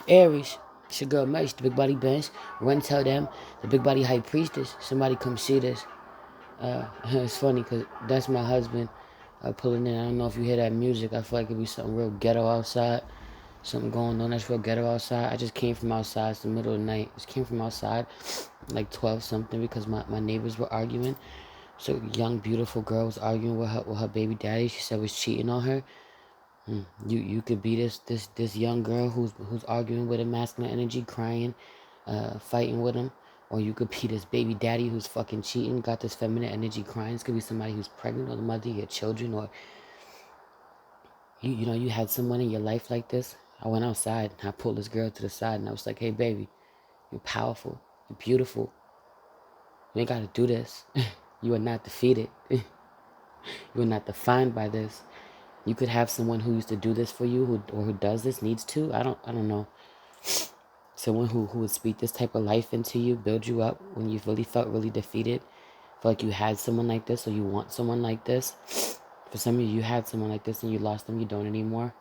Aries, it's your girl Mesh, the big body bench. Run tell them, the big body high priestess. Somebody come see this. It's funny because that's my husband pulling in. I don't know if you hear that music. I feel like it'd be something real ghetto outside. Something going on that's real ghetto outside. I just came from outside. It's the middle of the night. Just came from outside like 12 something because my neighbors were arguing. So a young, beautiful girl was arguing with her baby daddy. She said was cheating on her. You could be this young girl who's arguing with a masculine energy, crying, fighting with him, or you could be this baby daddy who's fucking cheating, got this feminine energy crying. This could be somebody who's pregnant or the mother of your children, or you know you had someone in your life like this. I went outside and I pulled this girl to the side and I was like, hey baby, you're powerful, you're beautiful. You ain't gotta do this. You are not defeated. You are not defined by this. You could have someone who used to do this for you, who does this, needs to. I don't know. Someone who would speak this type of life into you, build you up when you really felt really defeated. Feel like you had someone like this, or you want someone like this. For some of you had someone like this and you lost them, you don't anymore.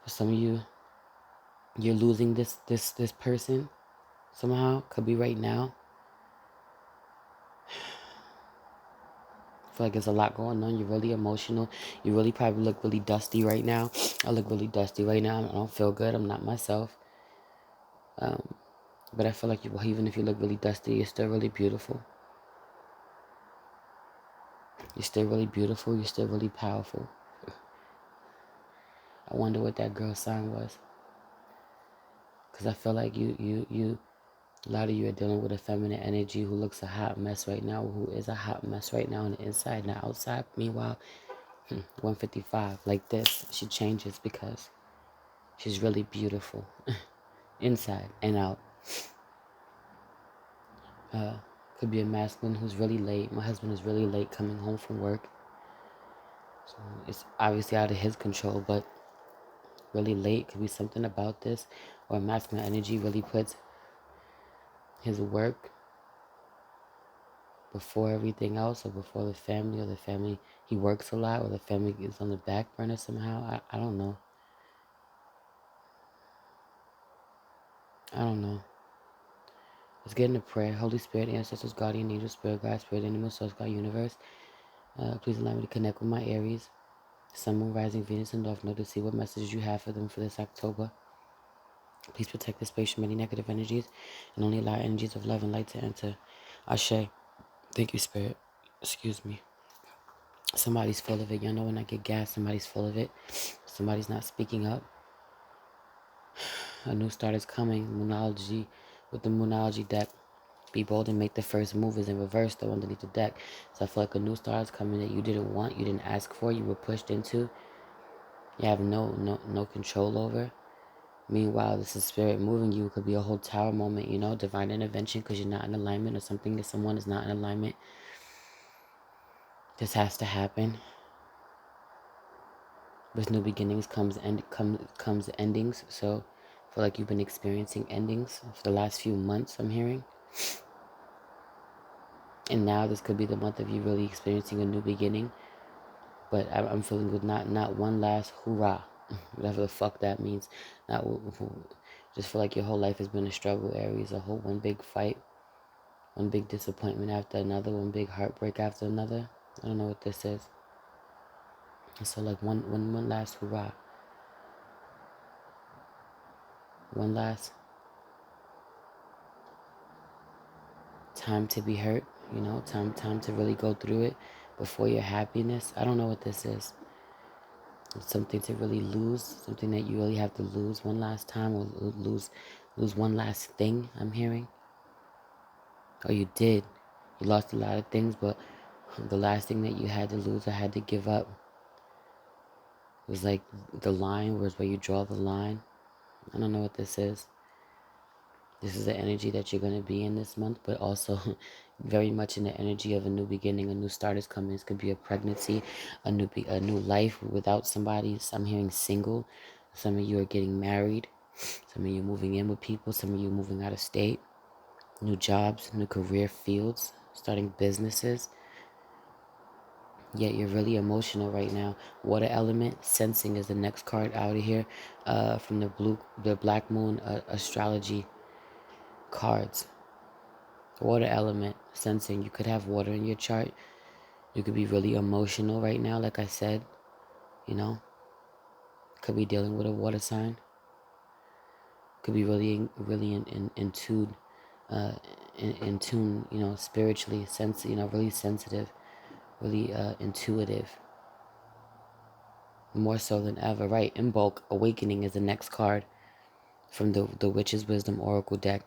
For some of you, you're losing this person somehow. Could be right now. I feel like there's a lot going on. You're really emotional. You really probably look really dusty right now. I look really dusty right now. I don't feel good. I'm not myself. But I feel like even if you look really dusty, you're still really beautiful. You're still really beautiful. You're still really powerful. I wonder what that girl's sign was. Because I feel like a lot of you are dealing with a feminine energy who looks a hot mess right now, who is a hot mess right now on the inside, not outside. Meanwhile, 155, like this, she changes because she's really beautiful inside and out. Could be a masculine who's really late. My husband is really late coming home from work. So it's obviously out of his control, but really late could be something about this. Or masculine energy really puts his work before everything else, or before the family, or the family, he works a lot, or the family is on the back burner somehow. I don't know. I don't know. Let's get into prayer. Holy Spirit, ancestors, guardian angels, spirit guide, spirit animal, source God, universe. Please allow me to connect with my Aries, Sun, Moon, Rising, Venus, and North Node to see what messages you have for them for this October. Please protect the space from any negative energies and only allow energies of love and light to enter. Ashe. Thank you, Spirit. Excuse me. Somebody's full of it. Y'all know when I get gas, somebody's full of it. Somebody's not speaking up. A new start is coming. Moonology, with the Moonology deck. Be bold and make the first move is in reverse, though, underneath the deck. So I feel like a new start is coming that you didn't want, you didn't ask for, you were pushed into. You have no control over. Meanwhile, this is spirit moving you. It could be a whole tower moment, you know, divine intervention because you're not in alignment, or something that someone is not in alignment. This has to happen. With new beginnings comes endings. So I feel like you've been experiencing endings for the last few months, I'm hearing. And now this could be the month of you really experiencing a new beginning. But I'm feeling with not one last hoorah, whatever the fuck that means. Not just feel like your whole life has been a struggle, Aries. One big fight, one big disappointment after another, one big heartbreak after another. I don't know what this is. So like one last hurrah. One last time to be hurt, you know, time to really go through it before your happiness. I don't know what this is. It's something to really lose, something that you really have to lose one last time, or lose one last thing, I'm hearing. Or you did. You lost a lot of things, but the last thing that you had to lose or had to give up was like the line, was where you draw the line. I don't know what this is. This is the energy that you're going to be in this month, but also very much in the energy of a new beginning. A new start is coming. This could be a pregnancy, a new life without somebody. I'm hearing single. Some of you are getting married. Some of you moving in with people. Some of you moving out of state. New jobs, new career fields, starting businesses. Yet you're really emotional right now. Water element, sensing is the next card out of here, from the Black Moon astrology cards. Water element, sensing. You could have water in your chart. You could be really emotional right now, like I said. You know, could be dealing with a water sign. Could be really in tune, in tune. You know, spiritually, really sensitive, really intuitive. More so than ever, right? In bulk, awakening is the next card from the Witch's Wisdom Oracle deck.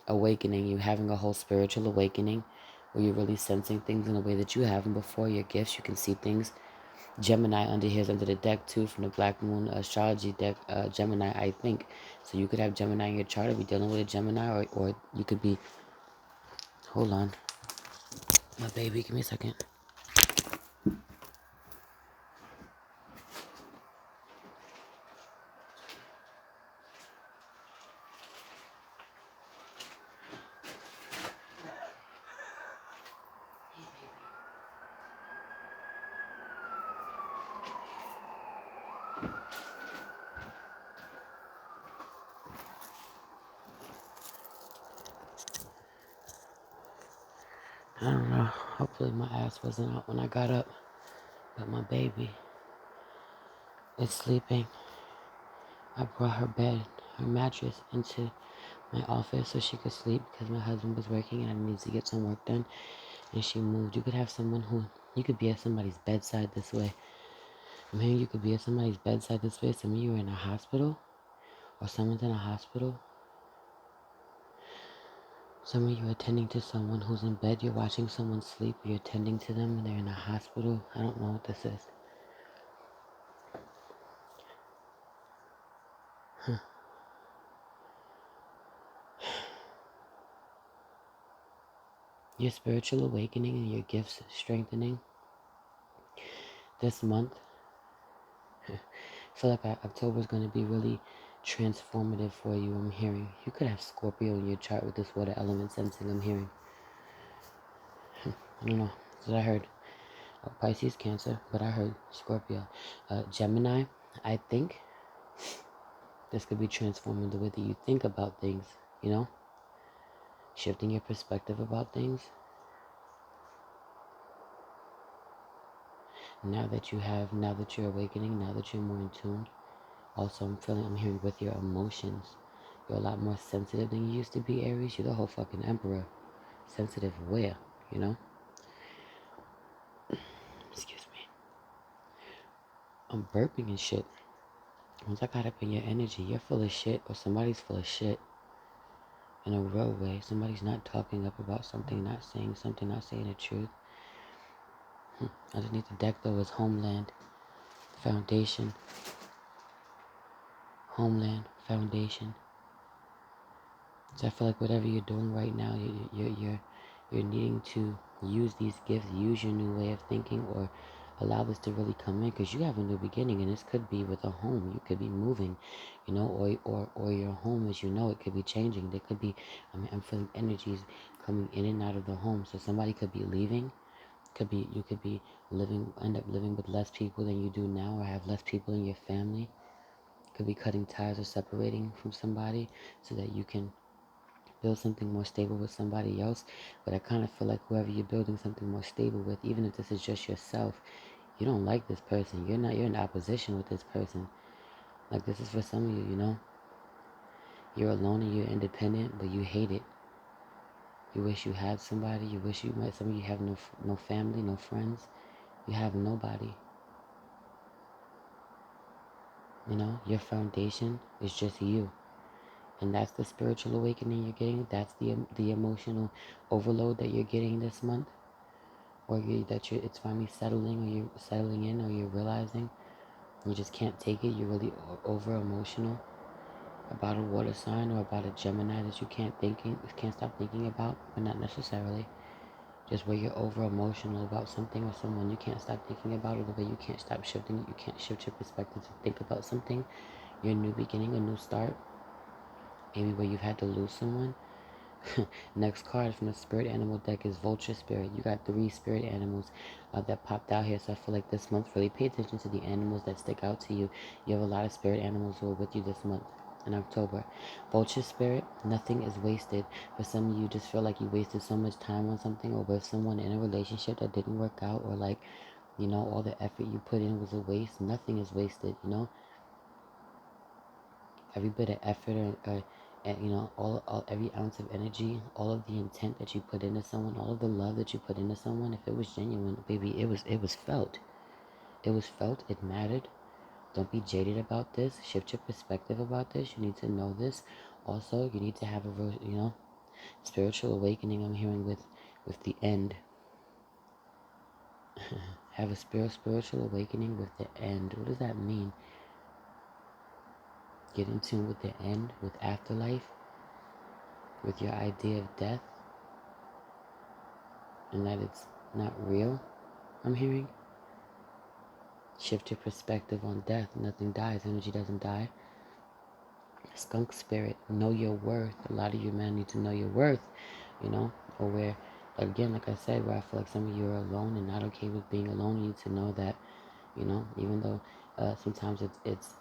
Awakening, you having a whole spiritual awakening where you're really sensing things in a way that you haven't before. Your gifts, you can see things. Gemini under here is under the deck too, from the Black Moon astrology deck. Gemini, I think. So you could have Gemini in your chart or be dealing with a Gemini, or you could be, hold on, my baby, give me a second. I don't know. Hopefully my ass wasn't out when I got up. But my baby is sleeping. I brought her bed, her mattress, into my office so she could sleep because my husband was working and I needed to get some work done. And she moved. You could have someone who, you could be at somebody's bedside this way. Man, you could be at somebody's bedside this way. Some of you are in a hospital, or someone's in a hospital. Some of you are attending to someone who's in bed. You're watching someone sleep. You're attending to them and they're in a hospital. I don't know what this is. Your spiritual awakening and your gifts strengthening this month. I feel like October is going to be really transformative for you. I'm hearing you could have Scorpio in your chart with this water element sensing. I'm hearing. I don't know. That's what I heard. Pisces, Cancer, but I heard Scorpio. Gemini, I think this could be transforming the way that you think about things, you know? Shifting your perspective about things. Now that you're awakening, now that you're more in tune. Also, I'm hearing with your emotions. You're a lot more sensitive than you used to be, Aries. You're the whole fucking emperor. Sensitive where, you know? Excuse me. I'm burping and shit. Once I got up in your energy, you're full of shit or somebody's full of shit. In a real way, somebody's not talking up about something, not saying something, not saying the truth. Underneath the deck though is Homeland, Foundation. Homeland, Foundation. So I feel like whatever you're doing right now, you're needing to use these gifts, use your new way of thinking, or allow this to really come in, because you have a new beginning, and this could be with a home. You could be moving, you know, or your home as you know it could be changing. There could be, I'm feeling energies coming in and out of the home. So somebody could be leaving. You could be end up living with less people than you do now, or have less people in your family. Could be cutting ties or separating from somebody so that you can build something more stable with somebody else. But I kind of feel like whoever you're building something more stable with, even if this is just yourself, you don't like this person. You're in opposition with this person. Like, this is for some of you, you know? You're alone and you're independent, but you hate it. You wish you had somebody. You wish you might. Some of you have no family, no friends. You have nobody. You know, your foundation is just you. And that's the spiritual awakening you're getting. That's the emotional overload that you're getting this month. Or it's finally settling, or you're settling in, or you're realizing you just can't take it. You're really over emotional about a water sign or about a Gemini that you can't stop thinking about, but not necessarily. Just where you're over emotional about something or someone you can't stop thinking about, or the way you can't stop shifting it. You can't shift your perspective to think about something. Your new beginning, a new start. Maybe where you've had to lose someone. Next card from the spirit animal deck is Vulture Spirit. You got 3 spirit animals that popped out here. So I feel like this month, really pay attention to the animals that stick out to you. You have a lot of spirit animals who are with you this month in October. Vulture Spirit, nothing is wasted. For some of you, just feel like you wasted so much time on something or with someone in a relationship that didn't work out, or like, all the effort you put in was a waste. Nothing is wasted. Every bit of effort and every ounce of energy, all of the intent that you put into someone, all of the love that you put into someone, if it was genuine, baby, it was felt. It was felt. It mattered. Don't be jaded about this. Shift your perspective about this. You need to know this. Also, you need to have a spiritual awakening. I'm hearing with the end. Have a spiritual awakening with the end. What does that mean? Get in tune with the end, with afterlife, with your idea of death, and that it's not real. I'm hearing. Shift your perspective on death. Nothing dies. Energy doesn't die. Skunk spirit, know your worth. A lot of you men need to know your worth, or where, again, like I said, where I feel like some of you are alone and not okay with being alone. You need to know that, even though sometimes it's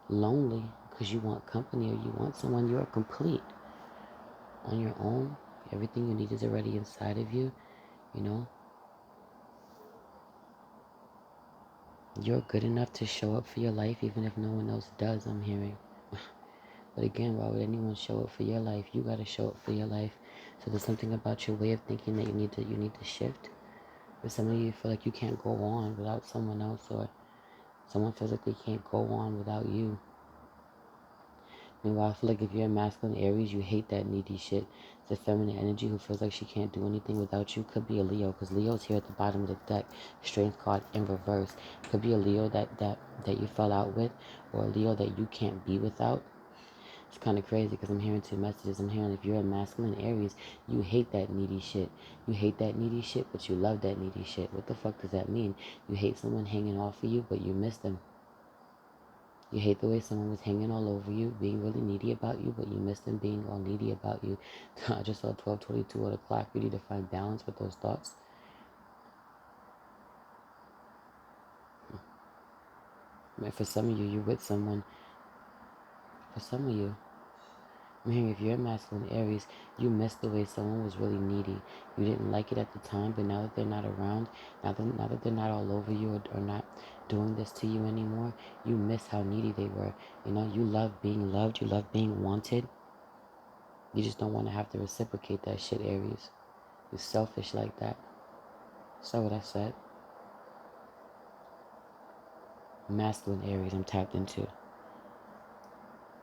lonely because you want company or you want someone. You're complete on your own. Everything you need is already inside of you. You're good enough to show up for your life even if no one else does, I'm hearing. But again, why would anyone show up for your life? You gotta show up for your life. So there's something about your way of thinking that you need to shift. For some of you feel like you can't go on without someone else, or someone feels like they can't go on without you. Meanwhile, I feel like if you're a masculine Aries, you hate that needy shit. It's a feminine energy who feels like she can't do anything without you. Could be a Leo, because Leo's here at the bottom of the deck. Strength card in reverse. Could be a Leo that you fell out with, or a Leo that you can't be without. It's kind of crazy because I'm hearing 2 messages. I'm hearing if you're a masculine Aries, you hate that needy shit. You hate that needy shit, but you love that needy shit. What the fuck does that mean? You hate someone hanging off of you, but you miss them. You hate the way someone was hanging all over you, being really needy about you, but you miss them being all needy about you. I just saw 12:22 on the clock. You need to find balance with those thoughts. For some of you, you're with someone. For some of you, I'm hearing if you're a masculine Aries, you missed the way someone was really needy. You didn't like it at the time, but now that they're not around, now that they're not all over you or not doing this to you anymore, you miss how needy they were. You love being loved. You love being wanted. You just don't want to have to reciprocate that shit, Aries. You're selfish like that. So what I said. Masculine Aries, I'm tapped into.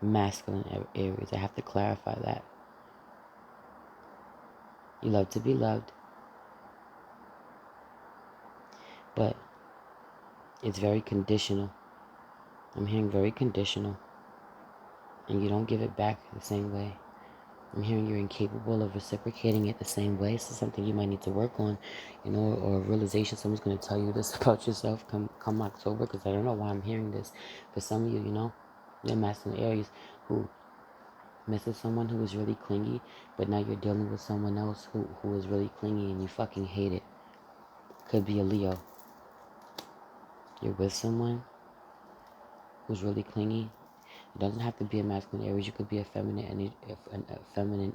Masculine Aries. I have to clarify that. You love to be loved, but it's very conditional. I'm hearing very conditional, and you don't give it back the same way. I'm hearing you're incapable of reciprocating it the same way. So something you might need to work on, or a realization someone's going to tell you this about yourself come October, because I don't know why I'm hearing this. For some of you, you're masculine Aries who misses someone who is really clingy, but now you're dealing with someone else who is really clingy and you fucking hate it. Could be a Leo. You're with someone who's really clingy. It doesn't have to be a masculine Aries. You could be a feminine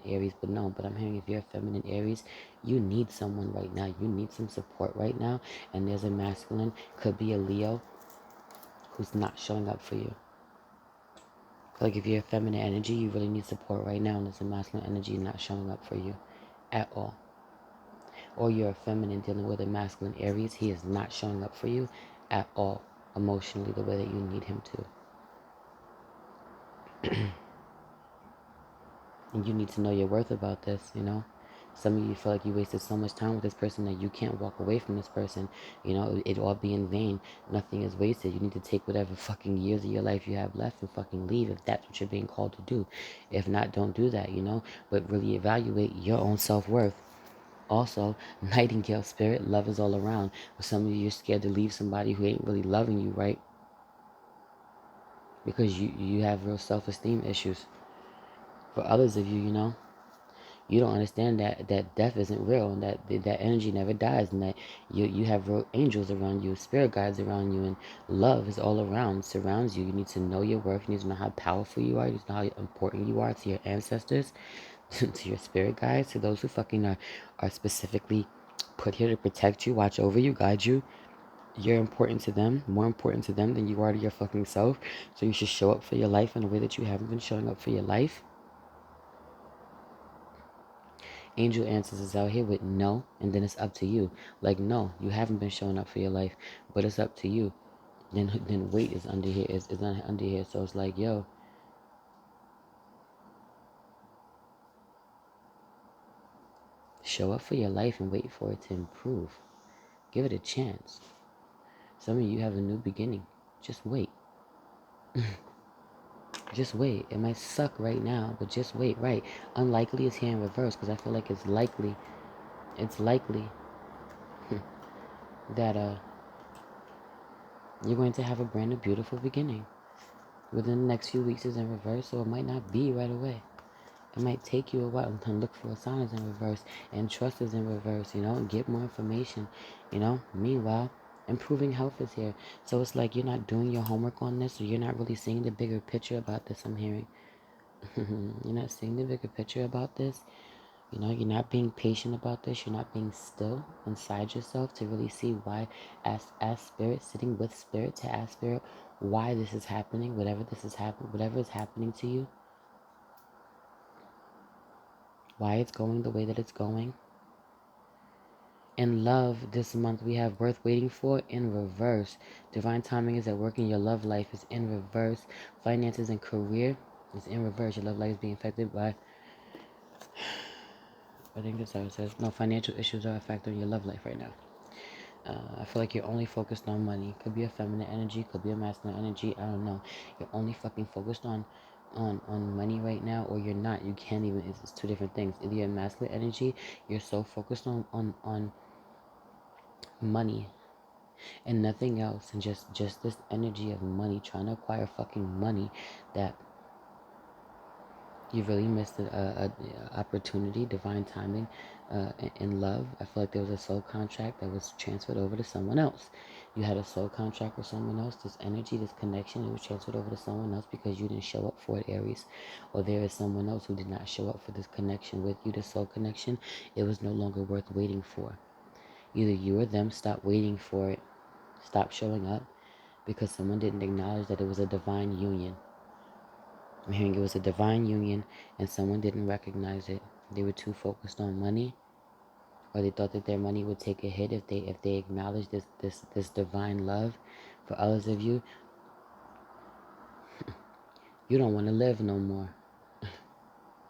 Aries, but no. But I'm hearing if you're a feminine Aries, you need someone right now. You need some support right now. And there's a masculine, could be a Leo, who's not showing up for you. Like if you're a feminine energy, you really need support right now, and there's a masculine energy not showing up for you at all. Or you're a feminine dealing with a masculine Aries, he is not showing up for you at all emotionally the way that you need him to. And you need to know your worth about this, Some of you feel like you wasted so much time with this person that you can't walk away from this person. It all be in vain. Nothing is wasted. You need to take whatever fucking years of your life you have left and fucking leave if that's what you're being called to do. If not, don't do that, But really evaluate your own self-worth. Also, nightingale spirit, love is all around. For some of you, you're scared to leave somebody who ain't really loving you, right? Because you have real self-esteem issues. For others of you, you don't understand that death isn't real, and that energy never dies, and that you have real angels around you, spirit guides around you, and love is all around, surrounds you. You need to know your worth. You need to know how powerful you are. You need to know how important you are to your ancestors, to your spirit guides, to those who fucking are specifically put here to protect you, watch over you, guide you. You're important to them, more important to them than you are to your fucking self. So you should show up for your life in a way that you haven't been showing up for your life. Angel answers is out here with no, and then it's up to you. Like, no, you haven't been showing up for your life, but it's up to you. Then weight is under here, is under here. So it's like, yo, show up for your life and wait for it to improve. Give it a chance. Some of you have a new beginning. Just wait. Just wait. It might suck right now, but just wait. Right. Unlikely is here in reverse because I feel like it's likely that you're going to have a brand new beautiful beginning. Within the next few weeks is in reverse, so it might not be right away. It might take you a while to look for a sign is in reverse and trust is in reverse, and get more information. Meanwhile, improving health is here. So it's like you're not doing your homework on this, or you're not really seeing the bigger picture about this, I'm hearing. You're not seeing the bigger picture about this. You're not being patient about this. You're not being still inside yourself to really see why, as spirit, sitting with spirit to ask spirit why this is happening, whatever is happening to you, why it's going the way that it's going. In love, this month we have worth waiting for in reverse. Divine timing is at work in your love life is in reverse. Finances and career is in reverse. Your love life is being affected by, I think that's how it says. No, financial issues are affecting your love life right now. I feel like you're only focused on money. Could be a feminine energy, could be a masculine energy. I don't know. You're only fucking focused on money right now, or you're not. You can't even. It's two different things. Either you're masculine energy, you're so focused on money and nothing else, and just this energy of money, trying to acquire fucking money, that you really missed a opportunity, divine timing, in love. I feel like there was a soul contract that was transferred over to someone else. You had a soul contract with someone else. This energy, this connection, it was transferred over to someone else because you didn't show up for it, Aries. Or there is someone else who did not show up for this connection with you, this soul connection. It was no longer worth waiting for. Either you or them stopped waiting for it, stopped showing up, because someone didn't acknowledge that it was a divine union. I'm hearing it was a divine union and someone didn't recognize it. They were too focused on money, or they thought that their money would take a hit if they acknowledged this divine love. For others of you, you don't want to live no more.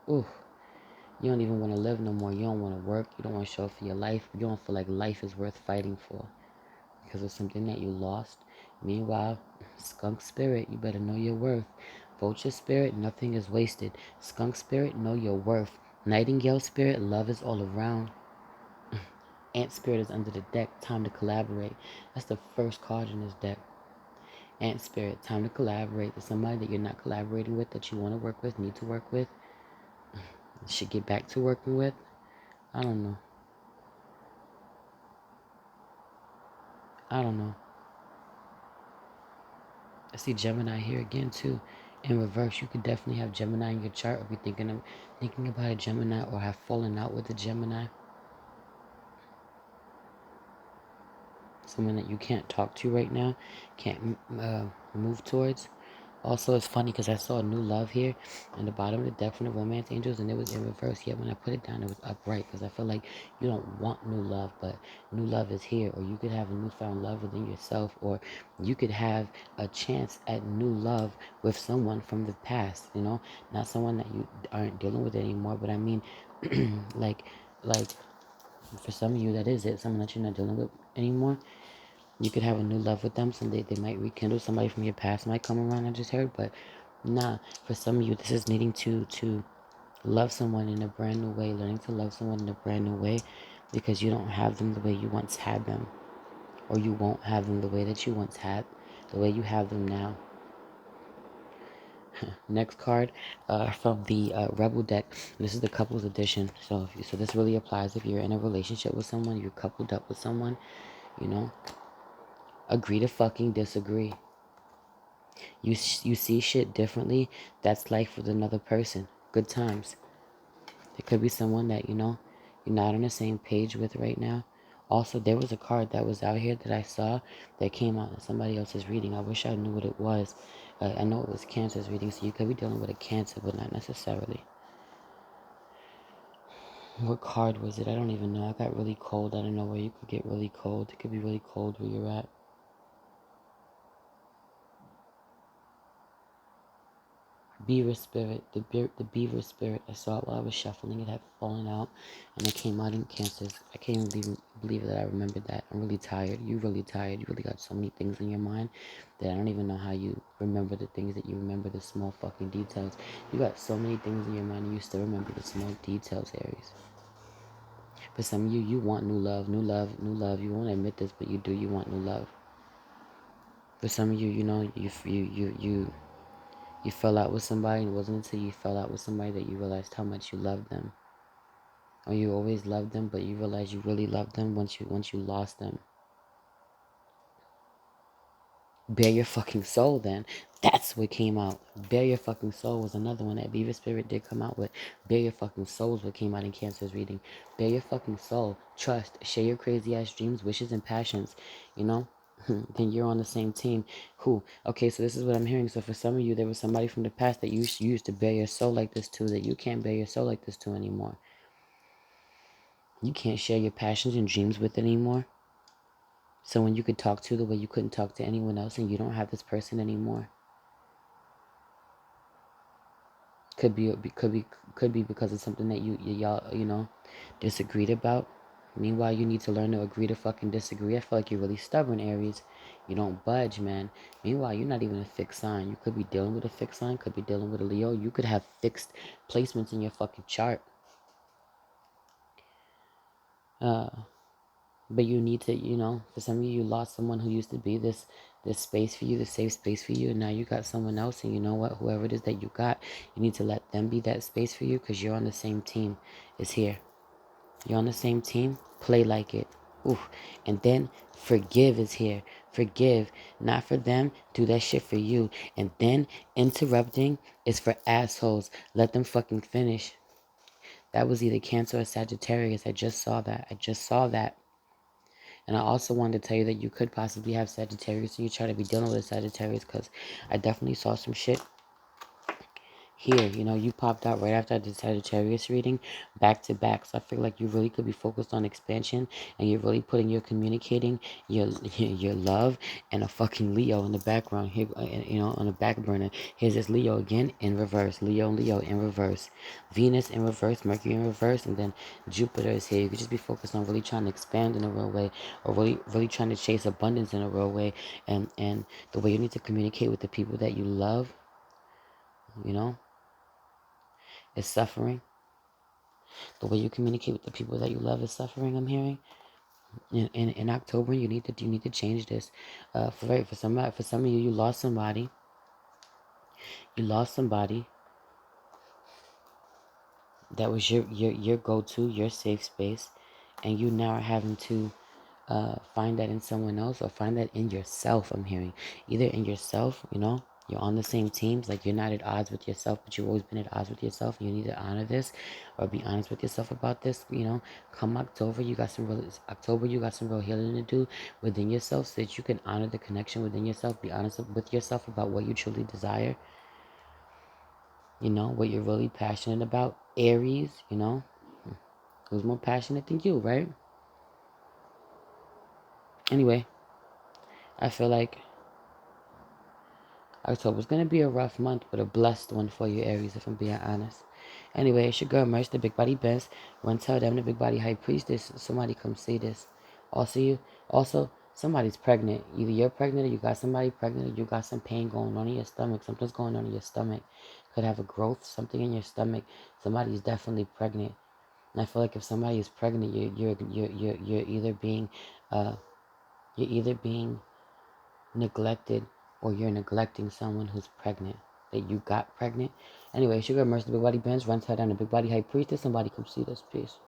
Ooh, you don't even want to live no more. You don't want to work. You don't want to show up for your life. You don't feel like life is worth fighting for because of something that you lost. Meanwhile, skunk spirit, you better know your worth. Vulture spirit, nothing is wasted. Skunk spirit, know your worth. Nightingale spirit, love is all around. Ant spirit is under the deck, time to collaborate. That's the first card in this deck. Ant spirit, time to collaborate. There's somebody that you're not collaborating with, that you want to work with, need to work with, should get back to working with. I don't know. I don't know. I see Gemini here again too. In reverse, you could definitely have Gemini in your chart, or be thinking about a Gemini, or have fallen out with a Gemini. Someone that you can't talk to right now, can't move towards. Also, it's funny because I saw new love here in the bottom of the deck from the romance angels, and it was in reverse. Yet when I put it down, it was upright, because I feel like you don't want new love, but new love is here. Or you could have a newfound love within yourself, or you could have a chance at new love with someone from the past. Not someone that you aren't dealing with anymore, but I mean, like for some of you, that is it. Someone that you're not dealing with anymore. You could have a new love with them. Someday they might rekindle. Somebody from your past might come around, I just heard. But nah, for some of you, this is needing to love someone in a brand new way. Learning to love someone in a brand new way. because you don't have them the way you once had them, or you won't have them the way that you once had, the way you have them now. Next card from the Rebel deck. This is the couples edition. So this really applies if you're in a relationship with someone, you're coupled up with someone, you know. Agree to fucking disagree. You see shit differently. That's life with another person. Good times. It could be someone that, you're not on the same page with right now. Also, there was a card that was out here that I saw that came out in somebody else's reading. I wish I knew what it was. I know it was Cancer's reading, so you could be dealing with a Cancer, but not necessarily. What card was it? I don't even know. I got really cold. I don't know where you could get really cold. It could be really cold where you're at. Beaver spirit, the beaver spirit. I saw it while I was shuffling. It had fallen out, and it came out in Cancers. I can't even believe that I remembered that. I'm really tired. You're really tired. You really got so many things in your mind that I don't even know how you remember the things that you remember, the small fucking details. You got so many things in your mind, and you still remember the small details, Aries. For some of you, you want new love, new love, new love. You won't admit this, but you do. You want new love. For some of you, you fell out with somebody, and it wasn't until you fell out with somebody that you realized how much you loved them. Or you always loved them, but you realize you really loved them once you lost them. Bare your fucking soul, then. That's what came out. Bare your fucking soul was another one that Beaver Spirit did come out with. Bare your fucking soul is what came out in Cancer's reading. Bare your fucking soul. Trust. Share your crazy ass dreams, wishes, and passions. Then you're on the same team. Who? Okay, so this is what I'm hearing. So for some of you, there was somebody from the past that you used to bare your soul like this to, that you can't bare your soul like this to anymore. You can't share your passions and dreams with it anymore. Someone you could talk to the way you couldn't talk to anyone else, and you don't have this person anymore. Could be because of something that y'all disagreed about. Meanwhile, you need to learn to agree to fucking disagree. I feel like you're really stubborn, Aries. You don't budge, man. Meanwhile, you're not even a fixed sign. You could be dealing with a fixed sign, could be dealing with a Leo. You could have fixed placements in your fucking chart. But you need to, for some of you, you lost someone who used to be this space for you, this safe space for you, and now you got someone else, and you know what? Whoever it is that you got, you need to let them be that space for you, because you're on the same team. It's here. You're on the same team. Play like it. Oof. And then forgive is here. Forgive. Not for them. Do that shit for you. And then interrupting is for assholes. Let them fucking finish. That was either Cancer or Sagittarius. I just saw that. And I also wanted to tell you that you could possibly have Sagittarius, and you try to be dealing with a Sagittarius, because I definitely saw some shit here. You popped out right after I did Sagittarius reading, back to back. So I feel like you really could be focused on expansion, and you're really putting your communicating, your love, and a fucking Leo in the background here, on the back burner. Here's this Leo again in reverse. Leo in reverse. Venus in reverse, Mercury in reverse, and then Jupiter is here. You could just be focused on really trying to expand in a real way, or really trying to chase abundance in a real way, and the way you need to communicate with the people that you love, is suffering. The way you communicate with the people that you love is suffering, I'm hearing. In October, you need to change this. For some of you, you lost somebody. You lost somebody that was your go-to, your safe space, and you now are having to find that in someone else, or find that in yourself. I'm hearing either in yourself, you're on the same teams, like you're not at odds with yourself, but you've always been at odds with yourself. You need to honor this, or be honest with yourself about this. Come October, you got some real healing to do within yourself, so that you can honor the connection within yourself. Be honest with yourself about what you truly desire. What you're really passionate about. Aries, who's more passionate than you, right? Anyway, I feel like October's going to be a rough month, but a blessed one for you, Aries, if I'm being honest. Anyway, it's your girl, Merch, the Big Body Best. Run tell them, the Big Body High Priestess. Somebody come see this. Also, somebody's pregnant. Either you're pregnant, or you got somebody pregnant, or you got some pain going on in your stomach. Something's going on in your stomach. Could have a growth, something in your stomach. Somebody's definitely pregnant. And I feel like if somebody is pregnant, you're either being uh, you're either being neglected or you're neglecting someone who's pregnant, that you got pregnant. Anyway, Sugar Mercy, the Big Body Benz, runs her down the Big Body High Priestess. Somebody come see this piece.